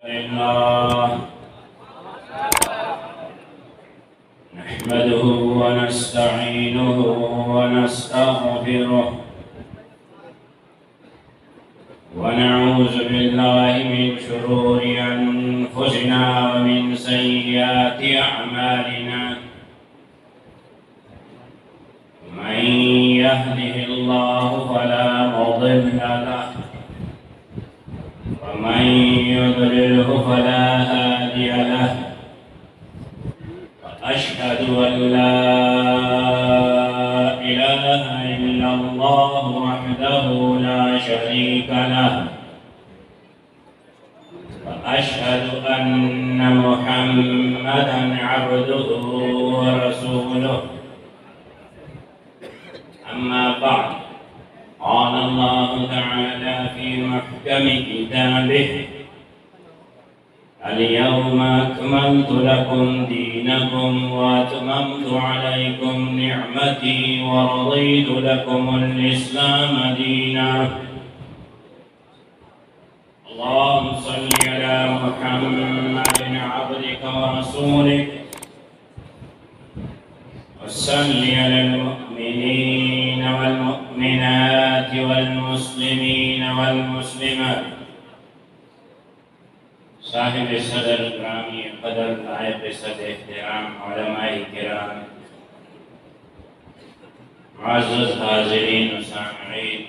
الله نحمده ونستعينه ونستغفره ونعوذ بالله من شرور أنفسنا ومن سيئات أعمالنا من يهده الله فلا مضل له ومن يضلله فلا هادي له وأشهد أن لا إله إلا الله وحده لا شريك له وأشهد أن محمدا عبده ورسوله أما بعد قال الله تعالى في محكم كتابه اليوم أكملت لكم دينكم وأتممت عليكم نعمتي ورضيت لكم الإسلام دينا اللهم صل على محمد عبدك ورسولك وصل على المؤمنين والمؤمنات والمسلمين والمسلمات صاحب صدر گرامی قدر لائق صد احترام علماء کرام معزز حاضرین و سامعین،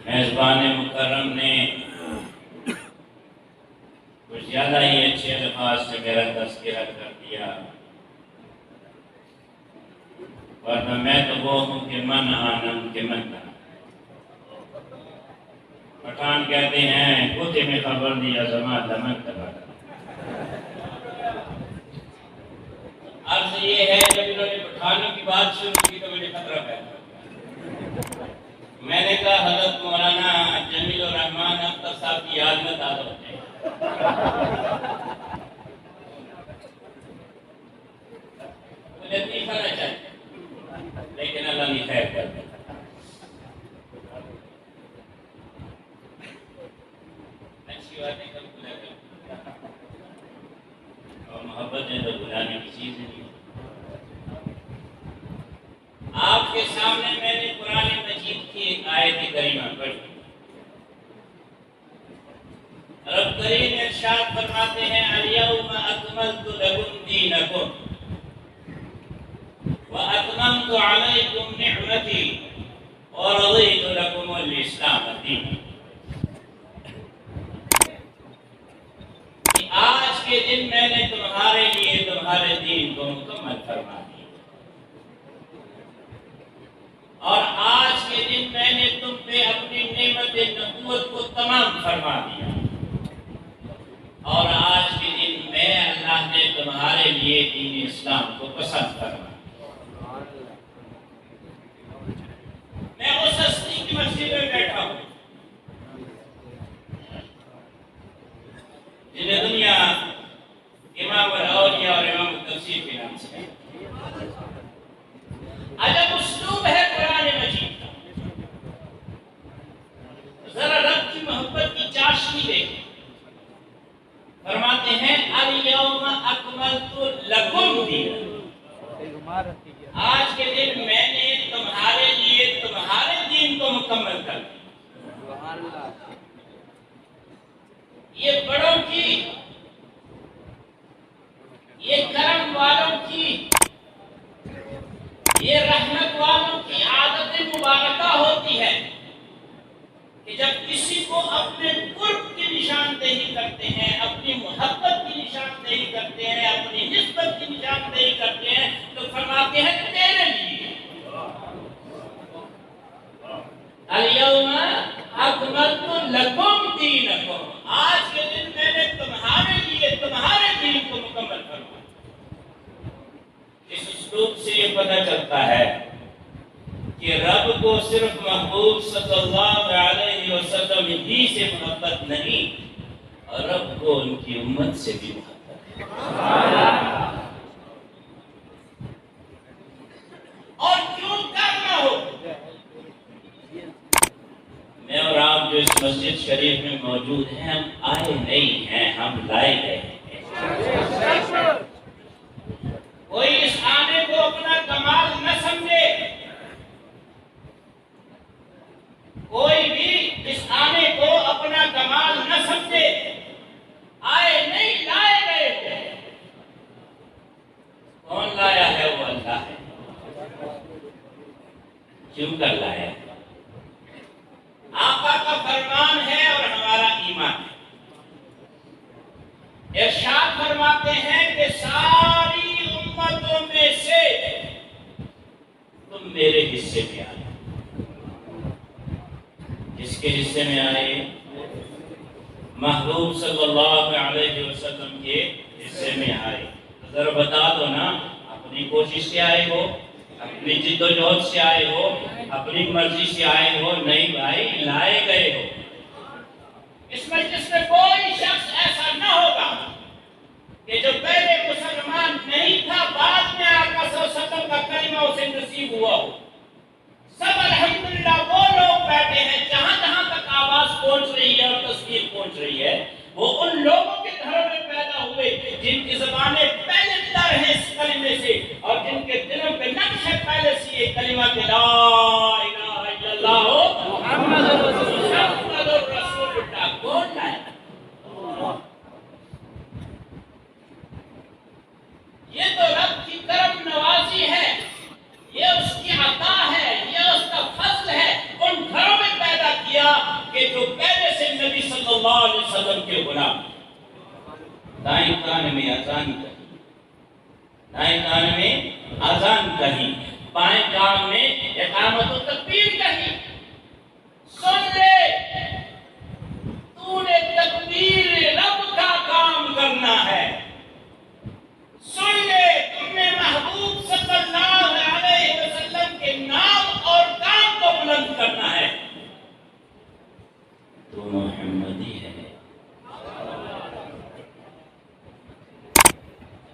میزبان مکرم نے کچھ زیادہ ہی اچھے الفاظ سے میرا تذکرہ کر دیا، ورنہ میں تو وہ ہوں کہ من آنم کہ من کرم۔ پٹھان کہتے ہیں کتے میں خبر دیا زمان دمن تبا۔ عرض یہ ہے جب انہوں نے پٹھانوں کی بات شروع کی تو مجھے خطرہ پیدا ہوا۔ میں نے کہا حضرت مولانا جمیل الرحمن اختر صاحب کی یاد میں تازہ ہوتے ہیں۔ مجھے تیسا نہ چاہیے لیکن اللہ نے خیر کر دیا۔ اچھی باتیں کم بھلا کر اور محبت ہے تو بھلانے کی چیز نہیں۔ آپ کے سامنے میں نے قرآن مجید کی ایک آیت کریمہ پڑھی۔ رب کریم ارشاد فرماتے ہیں الیوم اکملت لکم دینکم واتممت علیکم نعمتی ورضیت لکم الاسلام دینا۔ آج کے دن میں نے تمہارے لیے تمہارے دین کو مکمل فرما دیا، اور آج کے دن میں نے تم پہ اپنی نعمت نبوت کو تمام فرما دیا، اور آج کے دن میں اللہ نے تمہارے لیے دین اسلام کو پسند فرما دیا۔ میں اس ہستی کی مسجد میں بیٹھا ہوں جنہیں دنیا امام الاولیاء اور امام التفسیر کے نام سے ہے۔ عجب اسلوب ہے قرآن مجید کا، ذرا رب کی محبت کی چاشنی دیکھیں۔ فرماتے ہیں الیوم اکملت لکم دینکم، آج کے دن میں نے تمہارے لیے تمہارے دین کو مکمل کر دیا۔ یہ بڑوں کی، یہ کرم والوں کی، یہ رحمت والوں کی عادت مبارکہ ہوتی ہے کہ جب کسی کو اپنے قرب کی نشاندہی کرتے ہیں، اپنی محبت کی نشاندہی کرتے ہیں، اپنی نسبت کی نشاندہی کرتے ہیں تو فرماتے ہیں تیرے لیے الیوم اکملت لکم دینکم، آج کے دن میں نے تمہارے لیے تمہارے دین کو مکمل فرما دیا۔ اس اسلوب سے یہ پتہ چلتا ہے کہ رب کو صرف محبوب صلی اللہ علیہ وسلم ہی سے محبت نہیں، رب کو ان کی امت سے بھی محبت ہے۔ اور کیوں کرنا ہو؟ میں اور آپ جو اس مسجد شریف میں موجود ہیں، ہم آئے نہیں ہیں، ہم لائے گئے ہیں۔ کوئی اس آنے کو اپنا کمال نہ سمجھے، کوئی بھی اس آنے کو اپنا کمال نہ سمجھے، آئے نہیں لائے گئے ہیں۔ کون لایا ہے؟ وہ اللہ ہے۔ کیوں کر لایا؟ آقا کا فرمان ہے اور ہمارا ایمان ہے۔ ارشاد فرماتے ہیں کہ ساری امتوں میں سے تم میرے حصے میں آئے۔ کس کے حصے میں آئے؟ محبوب صلی اللہ علیہ وسلم کے حصے میں آئے۔ ذرا بتا دو نا، اپنی کوشش سے آئے ہو، اپنی جد و جہد سے آئے ہو، اپنی مرضی سے آئے ہو؟ نہیں بھائی، لائے گئے ہو۔ اس مجلس میں کوئی شخص ایسا نہ ہوگا کہ جو پہلے مسلمان نہیں تھا، بعد میں آقا صلی اللہ علیہ وسلم کا کلمہ اسے نصیب ہوا ہو۔ سب الحمدللہ وہ لوگ بیٹھے ہیں جہاں جہاں تک آواز پہنچ رہی ہے اور تصویر پہنچ رہی ہے، وہ ان لوگوں کے گھروں میں پیدا ہوئے جن کی زبانیں پہلے تر ہیں اس کلمے سے، اور جن کے دلوں پہ نقش ہے پہلے سے یہ کلمہ کہ لا الہ الا اللہ محمد رسول اللہ۔ کون لائے؟ یہ تو رب کی کرم نوازی ہے، یہ اس کی عطا ہے، یہ اس کا فضل ہے، ان گھروں میں پیدا کیا کہ جو پہلے سے نبی صلی اللہ علیہ وسلم کے غلام۔ دائیں کان میں اذان کہیں، دائیں کان میں اذان کہیں، بائیں کان میں اقامت و تکبیر کہیں۔ سن لے، تو نے تکبیر رب کا کام کرنا ہے۔ سن لے، تم نے محبوب صلی اللہ علیہ وسلم کے نام اور کام کو بلند کرنا ہے۔ تو محمدی ہے۔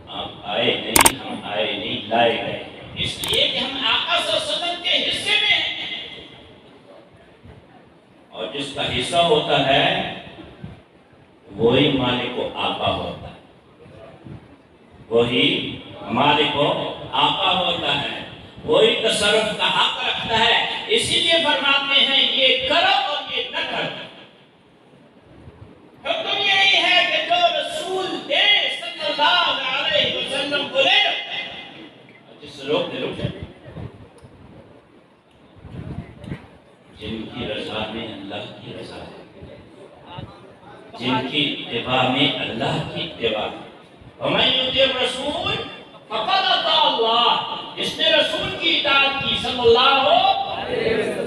آپ آئے نہیں، ہم آئے نہیں، لائے گئے، اس لیے کہ ہم آقا صلی اللہ علیہ وسلم کے حصے میں ہیں۔ اور جس کا حصہ ہوتا ہے وہی مالک و آقا ہوتا ہے، وہی مالک و آقا ہوتا ہے، وہی تصرف کا حق رکھتا ہے۔ اسی لیے فرماتے ہیں یہ کرو اور یہ نہ کرو۔ حکم یہی ہے کہ جو رسول دے صلی اللہ علیہ وسلم کو لے لو، جس روک دے رک جائے۔ جن کی رضا میں اللہ کی رضا ہے، جن کی اتباع میں اللہ کی اتباع ہے۔ وَمَن يُطِعِ الرَّسُولَ فَقَدْ أَطَاعَ اللَّهَ، جس نے رسول کی اطاعت کی صلی اللہ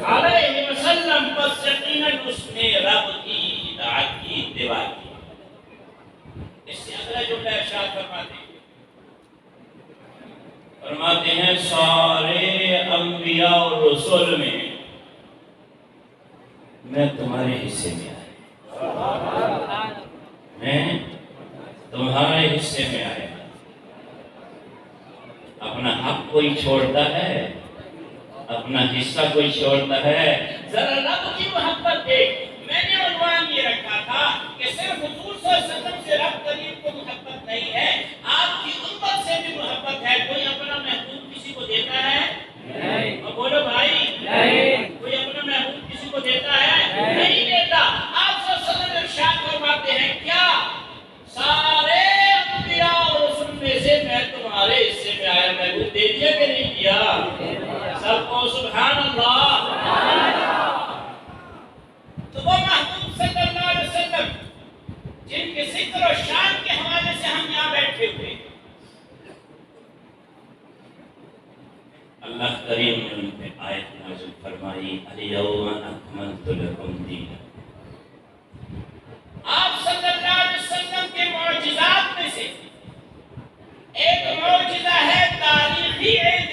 علیہ وسلم، پس یقیناً اس نے رب کی اطاعت کی، اتباع کی۔ اس سے اگلا جملہ ارشاد فرماتے ہیں سارے انبیاء اور رسول میں تمہارے حصے میں آیا، میں تمہارے حصے میں آیا۔ اپنا حق کوئی چھوڑتا ہے؟ اپنا حصہ کوئی چھوڑتا ہے؟ ذرا رب کی محبت دیکھ۔ میں نے عنوان یہ رکھا تھا کہ صرف حضور صلی اللہ علیہ وسلم سے رب کریم کو محبت نہیں ہے، آپ کی امت سے بھی محبت ہے۔ کوئی اپنا محبوب کسی کو دیتا ہے؟ نہیں۔ اور بولو بھائی، نہیں۔ کوئی اپنا محبوب کسی کو دیتا ہے؟ نہیں دیتا۔ آپ صلی اللہ علیہ وسلم ارشاد فرماتے ہیں کیا؟ سارے انبیاء اور رسول میں سے میں تمہارے حصے میں آیا۔ محبوب دے دیا کہ نہیں دیا؟ سب کو سبحان اللہ۔ تو وہ محبوب صلی اللہ علیہ وسلم جن کے ذکر و شان کے حوالے سے ہم یہاں بیٹھے ہوئے، اللہ کریم نے ان پہ آیت نازل فرمائی الیوم اکملت لکم دینکم۔ آپ صلی اللہ علیہ وسلم کے معجزات میں سے ایک معجزہ ہے تاریخی علم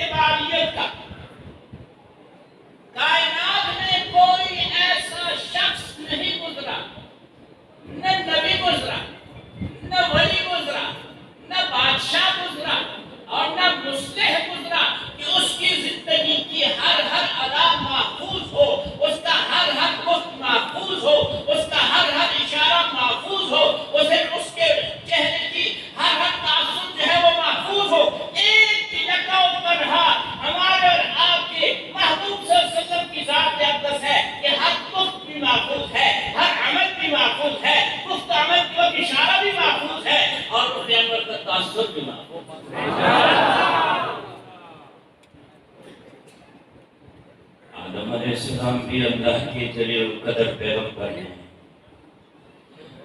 جلیل القدر پیغمبر ہیں،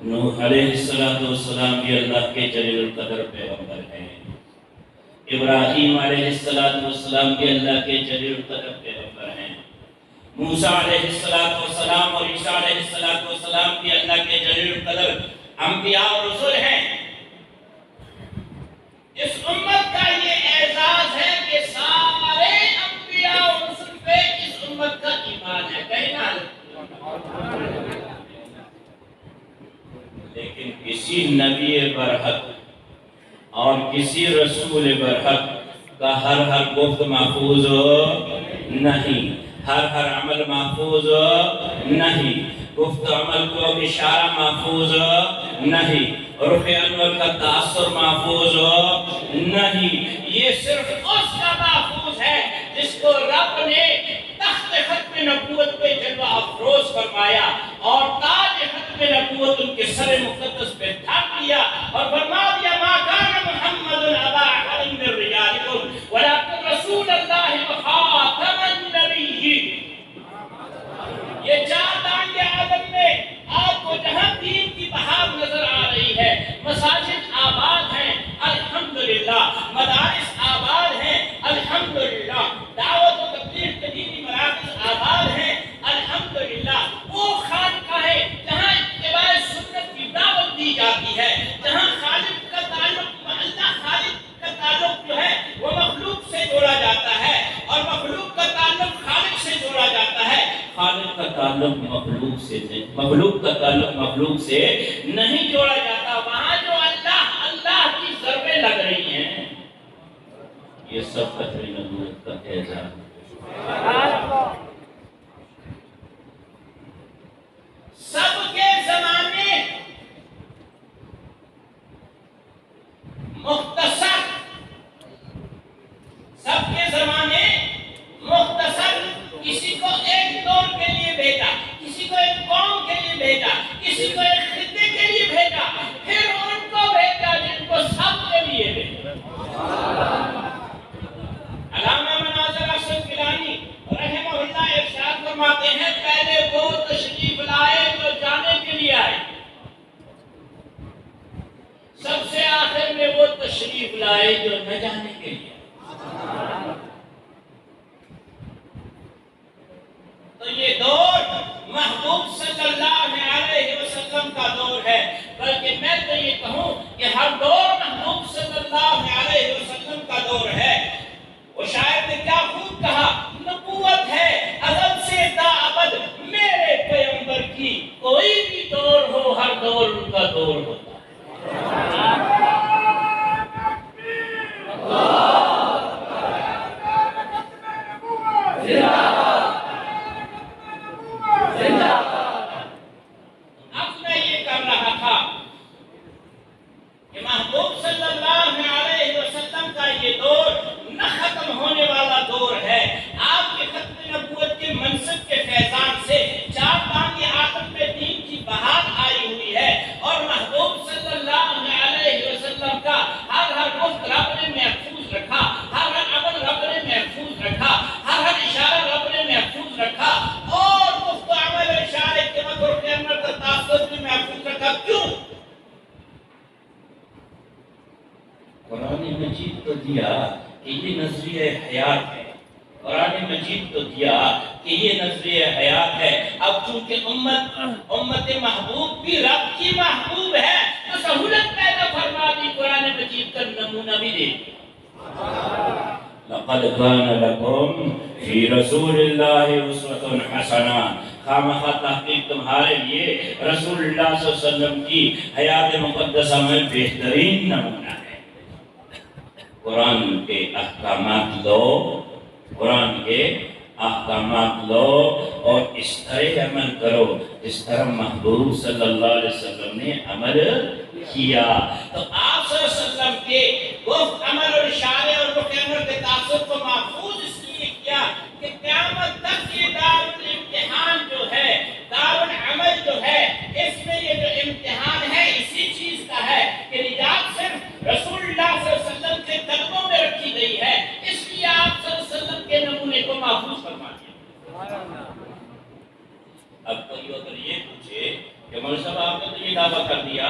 نوح علیہ السلام بھی اللہ کے جلیل القدر پیغمبر ہیں، ابراہیم علیہ السلام بھی اللہ کے جلیل القدر پیغمبر ہیں، موسیٰ علیہ السلام اور عیسیٰ علیہ السلام بھی اللہ کے جلیل القدر انبیاء اور رسول ہیں۔ اس امت کا یہ اعزاز ہے کہ سارے انبیاء اور رسول پہ اس امت کا ایمان ہے، کہیں نہ لیکن کسی نبی برحق اور کسی رسول برحق کا ہر گفت محفوظ نہیں، ہر عمل محفوظ نہیں، گفت عمل کو اشارہ محفوظ نہیں، رخ انور کا تاثر محفوظ نہیں۔ یہ صرف اس کا محفوظ ہے جس کو رب نے تخت ختم نبوت پہ جلوہ افروز فرمایا اور تاج ختم نبوت ان کے سر مقدس پہ ڈھک دیا اور فرما دیا ما کان محمد ابا احد من رجالکم ولکن رسول اللہ وخاتم النبیین۔ یہ چار دانگ عالم میں آپ کو جہاں دین کی بہار نظر آ رہی ہے، مساجد آباد ہیں الحمدللہ، مدارس آباد ہیں الحمدللہ، دعوت و تبلیغ کے دینی مراکز آباد ہیں الحمدللہ، وہ خانقاہیں جہاں اتباع سنت کی دعوت دی جاتی ہے، جہاں خالق کا تعلق اللہ خالق کا تعلق جو ہے وہ مخلوق سے جوڑا جاتا ہے اور مخلوق کا تعلق خالق سے جوڑا جاتا ہے، خالق کا تعلق مخلوق سے نہیں جوڑا جاتا، وہاں جو اللہ کی ضربیں لگ رہی ہیں، یہ سب ختم نبوت کا اعزاز ہے۔ سب کے زمانے مختصر، سب کے زمانے مختصر، کسی کو ایک دور کے لیے بھیجا، کسی کو ایک قوم کے لیے بھیجا، کسی کو ایک خطے کے لیے بھیجا، پھر ان کو بھیجا جن کو سب کے لیے بھیجا۔ علامہ مناظر اشرف گیلانی رحمہ اللہ ارشاد فرماتے ہیں پہلے وہ تشریف لائے جو جانے کے لیے آئے، سب سے آخر میں وہ تشریف لائے جو نہ جانے کے لیے آئے۔ تو یہ دور محبوب صلی اللہ علیہ وسلم کا دور ہے، بلکہ میں تو یہ کہوں کہ ہر دور محبوب صلی اللہ علیہ وسلم کا دور ہے۔ وہ شاعر نے کیا خوب کہا، نبوت ہے ازل سے تا ابد میرے پیغمبر کی، کوئی بھی دور ہو ہر دور ان کا دور ہوتا ہے۔ اب میں یہ کر رہا تھا کہ محبوب صلی اللہ علیہ وسلم کا یہ دور نہ ختم ہونے والا دور ہے، آپ کے ختم نبوت کے منصب کے فیضان سے چار دانگ عالم میں دین کی بہار آئی ہوئی ہے اور محبوب صلی اللہ علیہ وسلم کا ہر گفت رب نے محفوظ رکھا، ہر عمل رب نے محفوظ رکھا، ہر اشارہ رب نے محفوظ رکھا اور گفت و عمل اور اشارے کے مگر کے اندر کا تاثر بھی محفوظ رکھا۔ کیوں؟ قرآن مجید تو دیا کہ یہ نظریہ حیات ہے، قرآن مجید تو دیا کہ یہ نظریہ حیات ہے۔ اب چونکہ امت محبوب بھی رب کی محبوب ہے تو سہولت پیدا فرما دی، قرآن مجید کا نمونہ بھی دے دیا۔ لقد كان لكم في رسول الله اسوة حسنة، خامخواہ تحقیق تمہارے لیے رسول اللہ صلی اللہ علیہ وسلم کی حیات مقدسہ میں بہترین نمونہ ہے۔ قرآن کے احکامات لو، قرآن کے احکامات لو اور اس طرح عمل کرو جس طرح محبوب صلی اللہ علیہ وسلم نے عمل کیا۔ تو آپ صلی اللہ علیہ وسلم کے گفت عمل اور اشارے اور رخ انور کے تاثر کو محفوظ اس لیے کیا کہ قیامت تک یہ دار الامتحان جو ہے، دار العمل جو ہے، اس میں یہ جو امتحان ہے اسی چیز کا ہے کہ نجات صرف رسول اللہ صلی اللہ علیہ وسلم کے قدموں میں رکھی گئی ہے، اس لیے آپ صلی اللہ علیہ وسلم کے نمونے کو محفوظ فرما دیا۔ آپ نے تو یہ دعویٰ کر دیا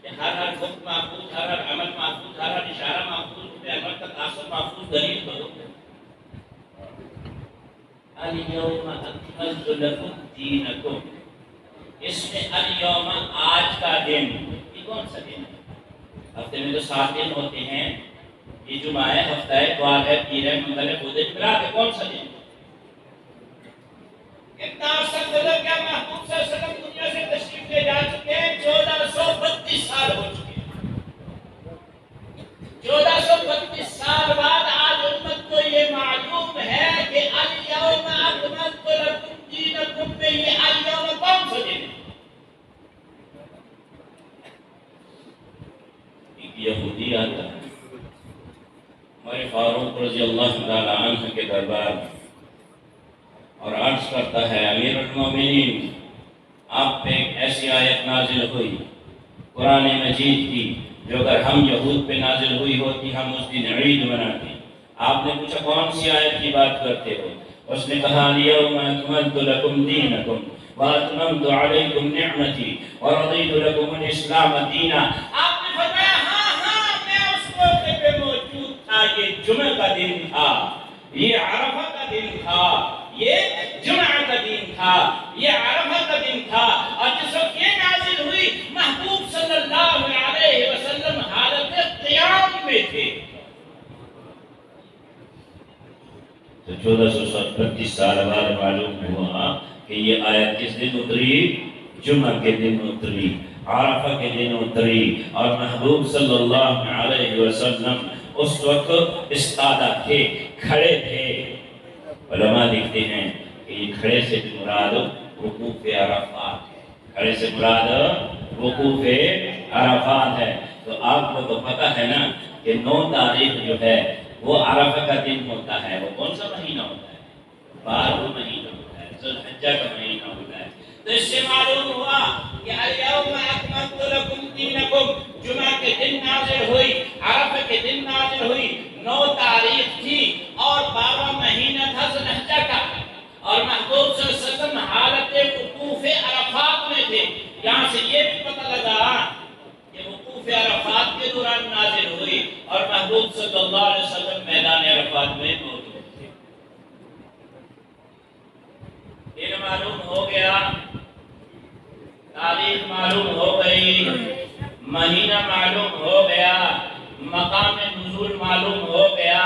کہ ہر حکم محفوظ، ہر عمل محفوظ، ہر اشارہ محفوظ، عمل کا تاثر محفوظ، دلیل کرو۔ الیوم اکملت لکم دینکم، اس میں الیوم آج کا دن، یہ کون سا دن ہے؟ ہفتے میں تو 7 دن ہوتے ہیں، یہ جمعہ ہے، ہفتہ ہے، اتوار ہے، پیر ہے، منگل ہے، بدھ ہے، جمعرات ہے، کون سا دن؟ اتنا عرصہ گزر گیا، محبوب صلی اللہ علیہ وسلم دنیا سے تشریف لے جا چکے ہیں، 1432 سال ہو چکے ہیں۔ 1432 سال بعد آج امت کو یہ معلوم ہے کہ الیوم اکملت لکم دینکم میں یہ الیوم کون سا دن ہے؟ ایک یہودی آتا ہے ہمارے فاروق رضی اللہ تعالی عنہ کے دربار اور عرض کرتا ہے، امیر المومنین، آپ پہ ایک ایسی آیت نازل ہوئی قرآن مجید کی جو اگر ہم یہود پہ نازل ہوئی ہوتی ہم اس دن عید مناتے۔ آپ نے پوچھا کون سی آیت کی بات کرتے ہو؟ اس نے کہا الیوم اکملت لکم دینکم واتممت علیکم نعمتی ورضیت لکم الاسلام دینا۔ آپ نے فرمایا ہاں میں اس موقع پہ موجود تھا، یہ جمعہ کا دن تھا، یہ عرفہ کا دن تھا، یہ جمعہ کا دن تھا، یہ عرفہ کا دن تھا، اور جس وقت یہ نازل ہوئی محبوب صلی اللہ علیہ وسلم حالت قیام میں تھے۔ تو 1432 سال بعد معلوم ہوا کہ یہ آیت کس دن اتری؟ جمعہ کے دن اتری، عرفہ کے دن اتری، اور محبوب صلی اللہ علیہ وسلم اس وقت استادہ تھے، کھڑے تھے۔ علماء لکھتے ہیں کہ یہ کھڑے سے مراد وقوف عرفات ہے، کھڑے سے مراد وقوف عرفات ہے۔ تو آپ کو تو پتہ ہے نا کہ 9 تاریخ جو ہے وہ عرفہ کا دن ہوتا ہے۔ وہ کون سا مہینہ ہوتا ہے؟ 12واں مہینہ ہوتا ہے، ذو الحجہ کا مہینہ ہوتا ہے۔ تو اس سے معلوم ہوا کہ الیوم اکملت لکم دینکم جمعہ کے دن نازل ہوئی، عرفہ کے دن نازل ہوئی، 9 تاریخ تھی اور 12واں مہینہ تھا ذو الحجہ کا، اور محبوب صلی اللہ علیہ وسلم حالت وقوف عرفات میں تھے۔ یہاں سے یہ بھی پتہ لگا کہ وقوف عرفات کے دوران نازل ہوئی اور محبوب صلی اللہ علیہ وسلم میدان عرفات میں موجود تھے۔ دن معلوم ہو گیا، تاریخ معلوم ہو گئی، مہینہ معلوم ہو گیا، مقام نزول معلوم ہو گیا،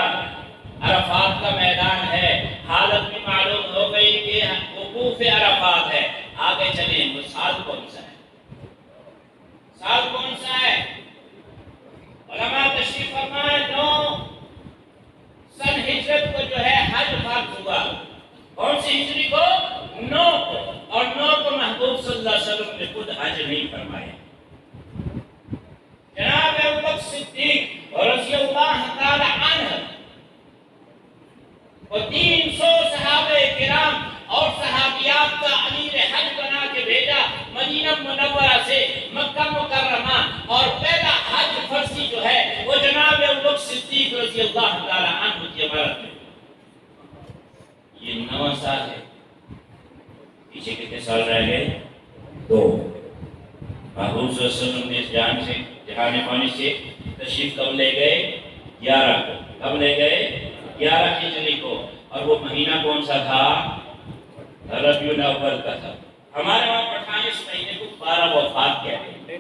عرفات کا میدان ہے، حالت بھی معلوم ہو گئی کہ وقوف عرفات ہے۔ آگے چلیں، وہ سال کون سا ہے؟ سال کون سا ہے؟ علماء تشریف فرمائے 9 سن ہجرت کو جو ہے حج فرض ہوا۔ کون سی ہجری کو؟ 9 کو، اور 9 کو محبوب صلی اللہ علیہ وسلم نے خود حج نہیں فرمایا۔ جناب ابوبکر صدیق رضی اللہ تعالی عنہ وہ 300 صحابہ کرام اور صحابیات کا امیر حج بنا کے بھیجا مدینہ منورہ سے مکہ مکرمہ، اور پہلا حج فرضی جو ہے وہ جناب ابوبکر صدیق رضی اللہ تعالی عنہ کی عمارت میں۔ یہ 9 سال ہے، پیچھے کتنے سال رہ گئے؟ 2۔ محبوب صلی اللہ علیہ وسلم نے اس جان سے، جہان فانی سے تشریف کب لے گئے؟ 11 کو۔ کب لے گئے؟ 11 ہجری کو، اور وہ مہینہ کون سا تھا؟ ربیع الاول کا تھا۔ ہمارے وہاں پٹھان اس مہینے کو 12 وفات کہتے ہیں۔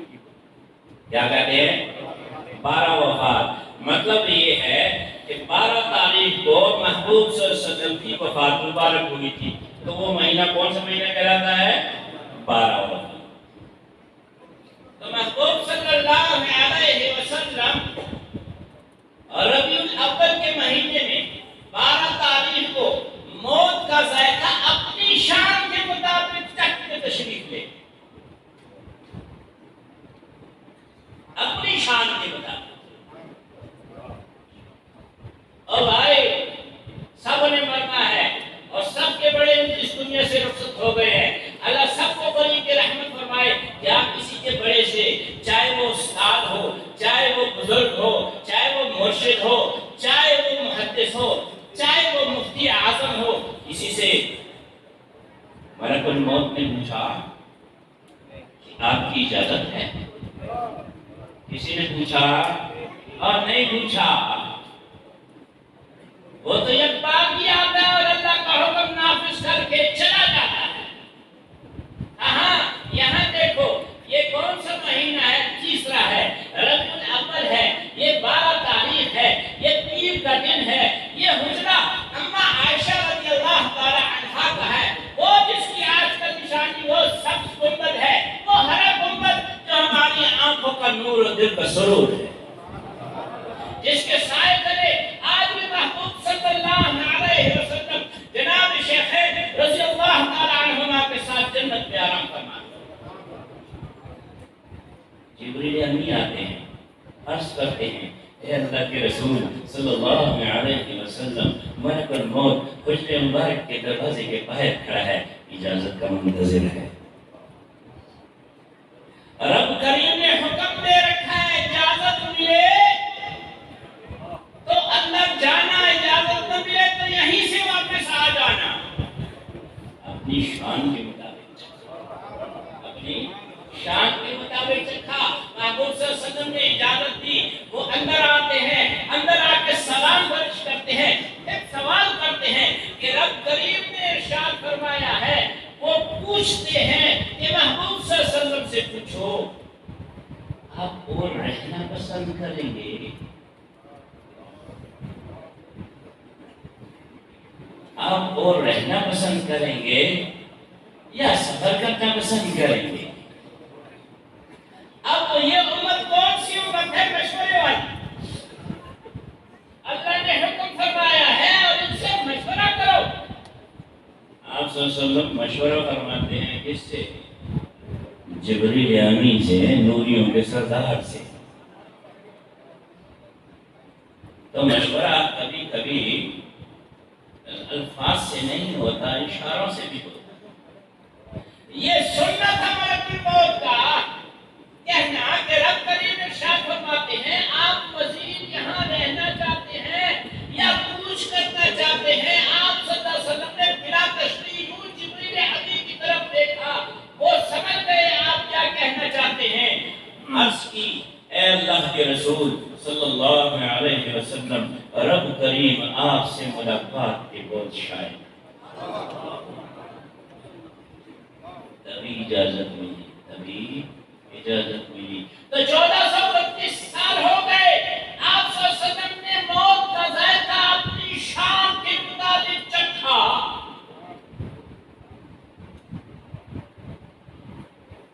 کیا کہتے ہیں؟ 12 وفات۔ مطلب یہ ہے کہ 12 تاریخ کو محبوب صلی اللہ علیہ وسلم کی وفات مبارک ہوئی تھی، تو وہ مہینہ کون سا مہینہ کہلاتا ہے؟ 12 وفات۔ تو محبوب صلی اللہ علیہ وسلم ربیع الاول کے مہینے میں 12 تاریخ کو موت کا ذائقہ اپنی شان کے مطابق تخت میں تشریف لے، اپنی شان کے مطابق۔ اب آئے، سب نے مرنا ہے اور سب کے بڑے اس دنیا سے رخصت ہو گئے ہیں۔ اللہ سب کو بڑی کے رحمت فرمائے کہ آپ کسی کے بڑے سے، چاہے وہ استاد ہو، چاہے وہ بزرگ ہو، چاہے وہ مرشد ہو، چاہے وہ محدث ہو، چاہے وہ مفتی اعظم ہو، کسی سے ملک الموت نے پوچھا کہ آپ کی کی اجازت ہے؟ کسی نے پوچھا اور نہیں پوچھا، وہ تو ایک بار ہی آتا ہے اور اللہ کا حکم نافذ کر کے چلا جاتا ہے۔ ہاں یہاں دیکھو یہ کون سا مہینہ ہے؟ تیسرا ہے، ربیع الاول ہے، یہ 12 تاریخ ہے، یہ پیر کا دن ہے، یہ حجرہ اما عائشہ رضی اللہ تعالی عنہا کا ہے، وہ جس کی آج کل نشانی وہ سبز گنبد ہے، وہ ہرا گنبد جو ہماری آنکھوں کا نور اور دل کا سرور ہے، جس کے سائے تلے آج بھی محبوب صلی اللہ علیہ وسلم جناب شیخین رضی اللہ تعالی عنہما کے ساتھ جنت میں آرام فرماتے ہیں۔ جبریل امی آتے ہیں، عرض کرتے ہیں اے اللہ کے رسول صلی اللہ علیہ وسلم، ملک الموت حجر مبارک کے دروازے کے باہر کھڑا ہے، اجازت کا منتظر ہے۔ رب کریم نے حکم دے رکھا ہے اجازت ملے تو اندر جانا، اجازت نہ ملے تو یہیں سے واپس آ جانا۔ اپنی شان کے مطابق چکھا، اپنی شان کے مطابق چکھا۔ محبوب صلی اللہ علیہ وسلم نے اجازت دی، وہ اندر آتے ہیں، اندر آ کے سلام درج کرتے ہیں، ایک سوال کرتے ہیں کہ رب کریم نے ارشاد فرمایا ہے، وہ پوچھتے ہیں کہ محبوب صلی اللہ علیہ وسلم سے پوچھو آپ اور رہنا پسند کریں گے، آپ اور رہنا پسند کریں گے یا سفر کرنا پسند کریں گے؟ اب یہ امت کون سی امت ہے؟ مشورے والی۔ اللہ نے حکم فرمایا ہے اور ان سے مشورہ کرو۔ آپ صلی اللہ علیہ وسلم مشورہ فرماتے ہیں کس سے؟ جبریل امین سے، نوریوں کے سردار سے۔ تو مشورہ کبھی کبھی الفاظ سے نہیں ہوتا، اشاروں سے بھی ہوتا۔ یہ سنت ہے ملک الموت کا کہنا کہ رب کریم ارشاد فرماتے ہیں آپ مزید یہاں رہنا چاہتے ہیں یا پوچھ کرنا چاہتے ہیں؟ آپ صلی اللہ علیہ وسلم نے بلا تشریح جبریل امین کی طرف دیکھا، وہ سمجھ گئے آپ کیا کہنا چاہتے ہیں۔ عرض کی اے اللہ کے رسول صلی اللہ علیہ وسلم، رب کریم آپ سے ملاقات کے بہت شائع، تبھی اجازت ملی، تبھی اجازت ملی۔ تو 1432 سال ہو گئے، آپ صلی اللہ علیہ وسلم نے موت کا ذائقہ اپنی شان کے مطابق چکھا۔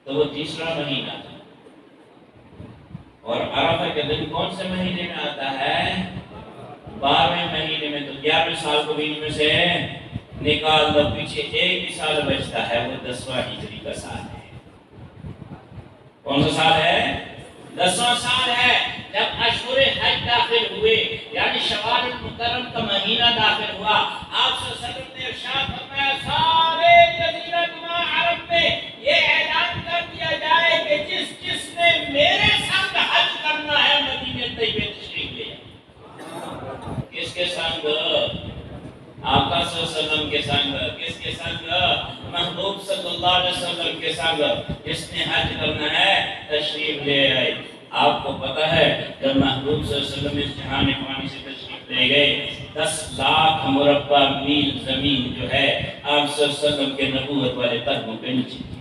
تو وہ تیسرا مہینہ تھا، اور عرفہ کے دن کون سے مہینے میں آتا ہے؟ 12ویں مہینے میں۔ تو 11ویں سال کو بیچ میں سے نکال دو، پیچھے ایک ہی سال بچتا ہے، وہ 10واں ہجری کا سال ہے۔ کون سا سال ہے؟ 10واں سال ہے، جب اشہر حج داخل ہوئے، یعنی شوال المکرم کا مہینہ داخل ہوا۔ آپ صلی اللہ علیہ وسلم نے ارشاد فرمایا سارے جزیرہ نما عرب میں یہ اعلان کر دیا جائے کہ جس جس نے میرے سنگ حج کرنا ہے مدینہ طیبہ تشریف لے جائے۔ کس کے سنگ؟ آقا صلی اللہ علیہ وسلم کے سنگ۔ کس کے سنگ؟ محبوب صلی اللہ علیہ وسلم کے سنگ۔ جس نے حج کرنا ہے تشریف لے آئے۔ آپ کو پتا ہے جب محبوب صلی اللہ علیہ وسلم اس جہان فانی سے تشریف لے گئے، 10 لاکھ مربع میل زمین جو ہے آپ صلی اللہ علیہ وسلم کے نبوت والے قدموں پہ نیچے تھی۔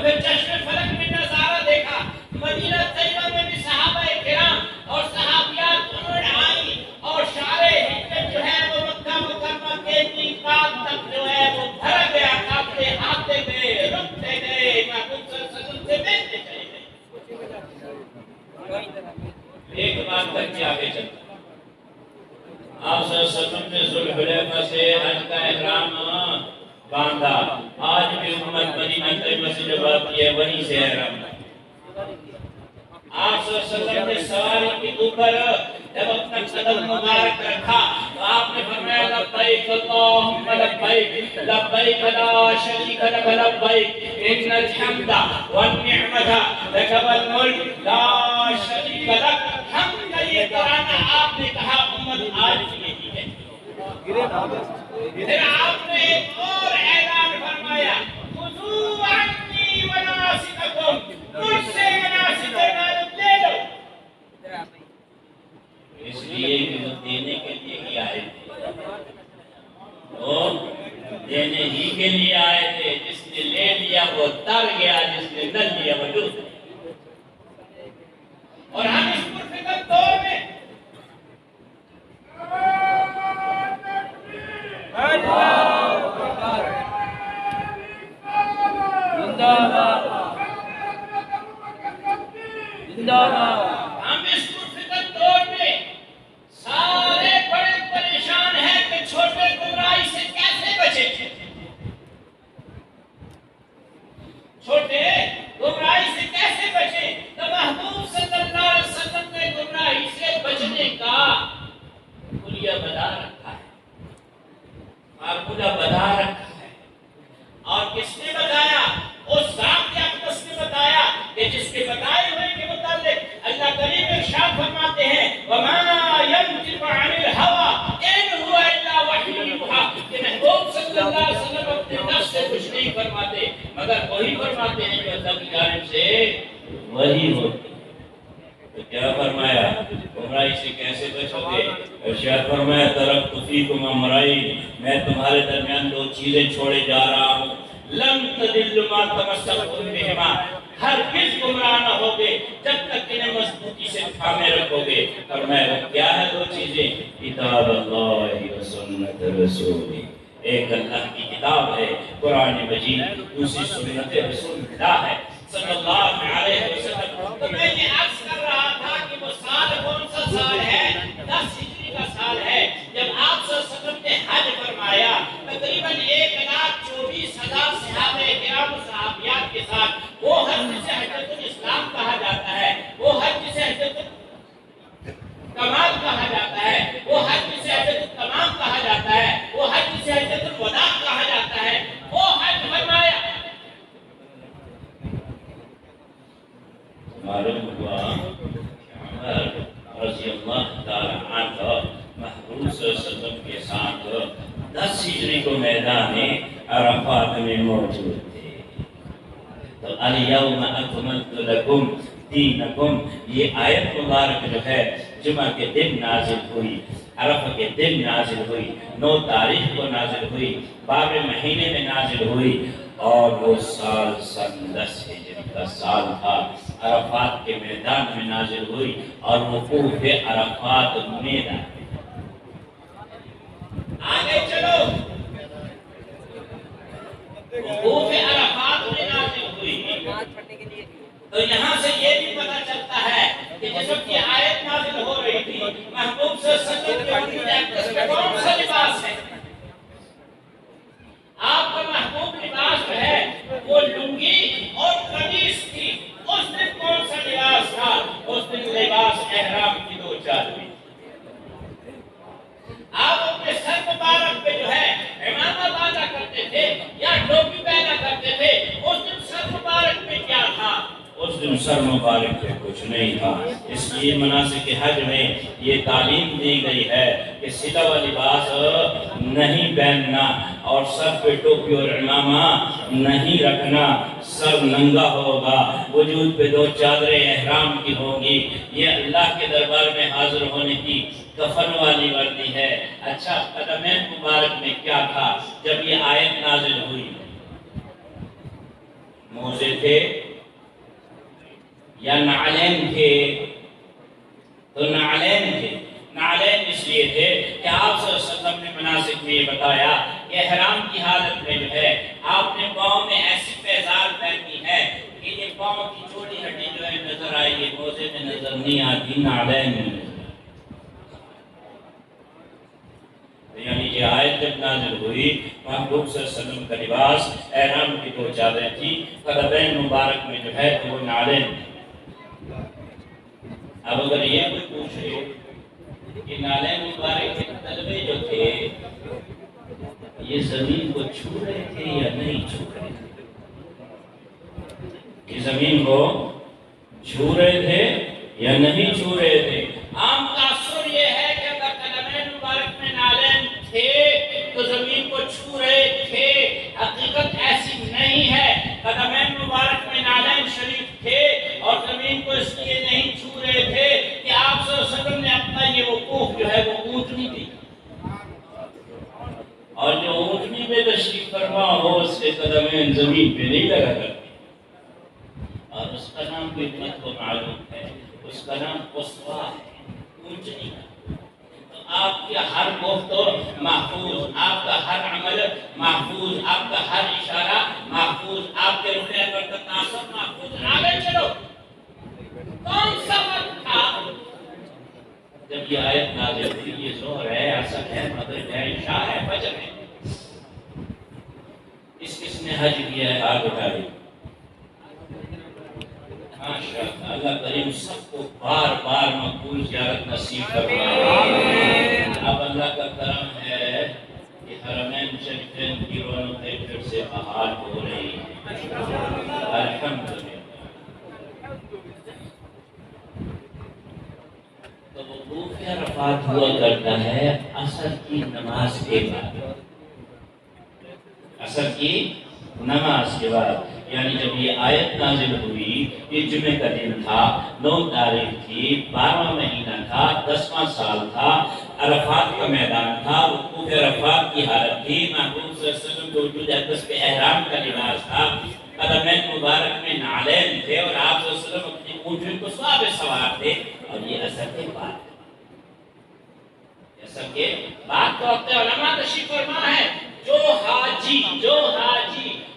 پھر چشم فلک میں نظارہ دیکھا، مدینہ طیبہ میں بھی صحابہ کرام اور صحابیات انہوں نے آئی، اور شارع ہجرت جو ہے وہ مکہ مکرمہ کے میقات تک جو ہے وہ بھر گیا، کافلے آتے گئے، رکتے گئے، محبوب صلی اللہ علیہ وسلم سے ملتے چلے گئے۔ ایک بات کر کے آگے چلتا، آپ صلی اللہ علیہ وسلم نے ذوالحلیفہ سے حج کا احرام باندھا۔ آج بھی امت مدینہ طیبہ سے جو بات کی ہے وہیں سے احرام باندھا۔ آپ صلی اللہ علیہ وسلم نے سواری کے اوپر جب اپنا قدم مبارک رکھا تو آپ نے فرمایا لبیک اللہم لبیک، لبیک لا شریک لک لبیک، ان الحمد والنعمت لک والملک لا شریک لک۔ حمد یہ کرانا آپ نے کہا امت آج بھی یہی ہے۔ پھر آپ نے ایک اور اعلان فرمایا لیا وہ تر گیا جس نے نہ لیا وہ ڈوب گیا۔ اور ہم اس پرفکر دور میں ہم اس پرفکر دور میں سارے بڑے پریشان ہیں کہ چھوٹے گمراہی سے کیسے بچے، چھوٹے گمراہی سے کیسے بچے۔ تو محبوب صلی اللہ علیہ وسلم نے گمراہی سے بچنے کا کلیہ بتا رکھا ہے، فارمولہ بتا رکھا ہے۔ اور کس نے بتایا؟ اس ذات اقدس نے بتایا کہ جس کے بتائے ہوئے کے متعلق اللہ کریم ارشاد فرماتے ہیں وَمَا يَنطِقُ عَنِ الْهَوَىٰ إِنْ هُوَ إِلَّا وَحْيٌ يُوحَىٰ، کہ محبوب صلی اللہ علیہ وسلم اپنے نفس سے کچھ نہیں فرماتے مگر وہی فرماتے ہیں جو اللہ کی جانب سے وحی ہوتی ہے۔ تو کیا فرمایا؟ گمراہی سے کیسے بچو گے؟ ارشاد فرمایا ترکت فیکم امرین، میں تمہارے درمیان دو چیزیں چھوڑے جا رہا ہوں، لم تدل ما تمسکتم بہما، ہرگز گمراہ نہ ہوگے جب تک انہیں مضبوطی سے تھامے رکھو گے۔ فرمایا وہ کیا ہے دو چیزیں؟ کتاب اللہ و سنت رسولی، ایک اللہ کی کتاب ہے قرآن مجید، دوسری سنت رسول اللہ ہے صلی اللہ علیہ وسلم۔ تو میں یہ عرض کر رہا تھا کہ وہ سال کون سا سال ہے؟ 10 ہجری کا سال ہے جب آپ صلی اللہ علیہ وسلم نے حج فرمایا، تقریباً 1,24,000 صحابہ کرام و صحابیات کے ساتھ۔ وہ حج جسے حجۃ الاسلام کہا جاتا ہے، وہ حج جسے حجۃ الکمال کہا جاتا ہے، وہ حج جسے حجۃ التمام کہا جاتا ہے، وہ حج جسے حجۃ الوداع کہا جاتا ہے، وہ حج فرمایا۔ معلوم ہوا عمر رضی اللہ تعالی عنہ محبوب صلی اللہ علیہ وسلم کے ساتھ 10 ہجری کو میدان عرفات میں موجود تھے۔ تو الیوم اکملت لکم دینکم، یہ آیت مبارک جو ہے جمعہ کے دن نازل ہوئی، عرفہ کے دن نازل ہوئی، 9 تاریخ کو نازل ہوئی، 12 مہینے میں نازل ہوئی، اور وہ سال سن 10 ہجری کا سال تھا۔ عرفات کے میدان میں نازل ہوئی اور وقوف عرفات میدان۔ آگے چلو، وقوف عرفات میں نازل ہوئی تو یہاں سے یہ بھی پتہ چلتا ہے کہ جس وقت یہ آیت نازل ہو رہی تھی محبوب صلی اللہ علیہ وسلم کے وجود اقدس میں کون سا لباس ہے؟ آپ کا محبوب لباس جو ہے وہ لنگی اور قمیص تھی۔ اس دن کون سا لباس تھا؟ اس دن لباس احرام کی 2 چادریں۔ آپ اپنے سر مبارک پہ جو ہے عمامہ باندھا کرتے تھے یا ٹوپی پہنا کرتے تھے، اس دن سر مبارک پہ کیا تھا؟ اس دن سر مبارک پہ کچھ نہیں تھا۔ اس لیے مناسک حج میں یہ تعلیم دی گئی ہے کہ سلا ہوا لباس نہیں پہننا اور سر پہ ٹوپی اور عمامہ نہیں رکھنا، سر ننگا ہوگا، وجود پہ 2 چادریں احرام کی ہوں گی۔ یہ اللہ کے دربار میں حاضر ہونے کی کفن والی وردی ہے۔ اچھا، قدمین مبارک میں کیا تھا جب یہ آیت نازل ہوئی؟ موزے تھے یا نعلین تھے؟ تو نعلین تھے۔ نعلین اس لیے تھے کہ آپ صلی اللہ علیہ وسلم نے مناسک میں یہ بتایا کہ احرام کی حالت میں جو ہے آپ نے پاؤں میں ایسی پیزار پہنی ہے کہ یہ پاؤں کی چھوٹی ہڈی جو ہے نظر آئی، یہ موزے میں نظر نہیں آتی، نعلین میں نظر۔ یعنی یہ آیت جب نازل ہوئی محبوب صلی اللہ علیہ وسلم کا لباس احرام کی 2 چادریں تھی، قدمین مبارک میں جو ہے وہ نعلین تھی۔ اب اگر یہ کوئی پوچھے کہ نعلین مبارک کے تلوے جو تھے یہ زمین کو چھو رہے تھے یا نہیں چھو رہے تھے؟ یہ زمین کو چھو رہے تھے یا نہیں چھو رہے تھے؟ عام تاثر یہ ہے کہ اگر قدمین مبارک میں نعلین تھے تو زمین کو چھو رہے تھے۔ حقیقت ایسی نہیں ہے، قدمین مبارک میں نعلین شریف تھے اور زمین کو اس لیے نہیں چھو رہے تھے کہ آپ صلی اللہ علیہ وسلم نے اپنا یہ وقوف جو ہے وہ اونٹنی دی، اور جو اونٹنی میں تشریف فرما ہو اس کے قدمین زمین پہ نہیں لگا کرتی اور اس کا نام بھی امت کو معلوم ہے، اس کا نام قصویٰ ہے، اونچنی کا۔ تو آپ کا ہر گفتگو محفوظ، آپ کا ہر عمل محفوظ، آپ کا ہر اشارہ محفوظ، آپ کے روپے پر تناسب محفوظ۔ آگے چلو، کون سا وقت تھا جب یہ آیت نازل ہوئی؟ یہ ظہر ہے، عصر ہے، مغرب ہے، عشاء ہے، فجر ہے۔ کس نے حج کیا ہے؟ ہاتھ اٹھا دیں۔ ماشاءاللہ، اللہ کریم سب کو بار بار مقبول زیارت نصیب فرمائے۔ اب اللہ کا کرم ہے کہ حرمین شریفین کی رونقیں پھر سے بحال ہو رہی ہیں، الحمدللہ۔ تو وقوف عرفات ہوا کرتا ہے عصر کی نماز کے بعد، عصر کی نماز کے بعد، یعنی جب یہ آیت نازل ہوئی، یہ جمعہ کا دن تھا، 9 تاریخ تھی، 12واں مہینہ تھا، 10واں سال تھا، عرفات کا میدان تھا، وقوف عرفات کی حالت تھی، محبوب صلی اللہ علیہ وسلم کے وجود اقدس پہ احرام کا لباس تھا، قدمین مبارک میں نعلین تھے، اور آپ صلی اللہ علیہ وسلم اپنی اونٹنی کو سوار سوار تھے، اور یہ عصر کے بعد، عصر کے بعد تو اپنے علماء تشریف فرما ہے، جو حاجی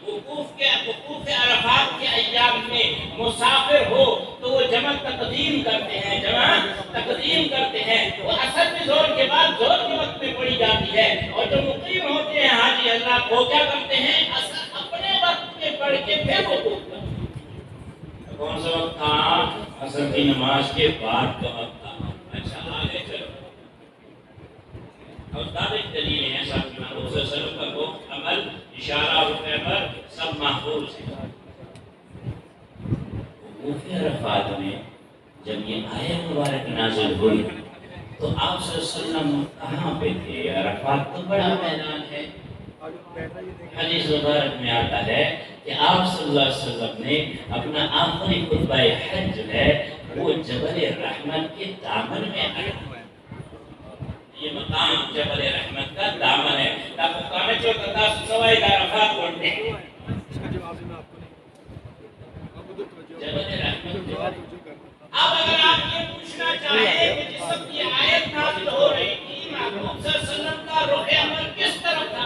وقوف عرفات کے ایام میں مسافر ہو تو وہ جمع تقدیم کرتے ہیں، وہ عصر میں زور کے بعد زور کے وقت میں پڑھی جاتی ہے، اور جو مقیم ہوتے ہیں حاجی حضرات وہ کیا کرتے ہیں؟ عصر اپنے وقت میں پڑھ کے پھر وقوف کرتے ہیں۔ کون سا وقت تھا؟ عصر کی نماز کے بعد کا وقت تھا۔ اچھا آگے چلو، اور ثابت دلیل ہیں صاحب محمود صلی اللہ علیہ وسلم کا گفت، عمل، اشارہ اور پیغمبر سب محفوظ ہے۔ وقوف عرفات میں جب یہ آیت مبارک نازل ہوئی تو آپ صلی اللہ علیہ وسلم کہاں پہ تھے؟ عرفات تو بڑا میدان ہے۔ حدیث مبارک میں آتا ہے کہ آپ صلی اللہ علیہ وسلم نے اپنا آخری خطبہ حج جو ہے وہ جبل رحمت کے دامن میں آیا۔ یہ مقام جبل رحمت کا دامن ہے، تاکہ کامے جو کرتا سوائی عرفات پڑھتے ہیں۔ جبل رحمت کے بعد اب اگر آپ یہ پوچھنا چاہیں کہ جس وقت یہ آیت نازل ہو رہی تھی، محبوب صلی اللہ علیہ وسلم کا رخ عمل کس طرف تھا؟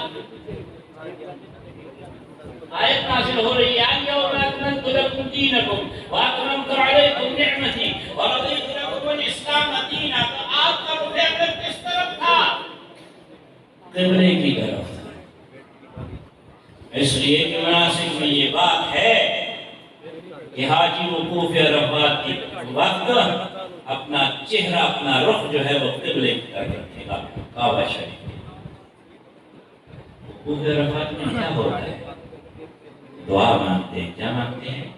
آیت نازل ہو رہی ہے، اليوم اکملت لکم دینکم واتممت علیکم نعمتی ورضیت لکم الاسلام دینا۔ تو آپ کا رخ عمل کس طرف تھا؟ قبلے کی طرف تھا۔ اس لیے کہ مناسک میں یہ بات ہے کہ حاجی وقوف عرفات کی وقت اپنا چہرہ، اپنا رخ جو ہے وہ قبلے کی طرف رکھے گا، کعبہ شریف۔ وقوف عرفات میں کیا ہوتا ہے؟ دعا مانگتے ہیں۔ کیا مانگتے ہیں؟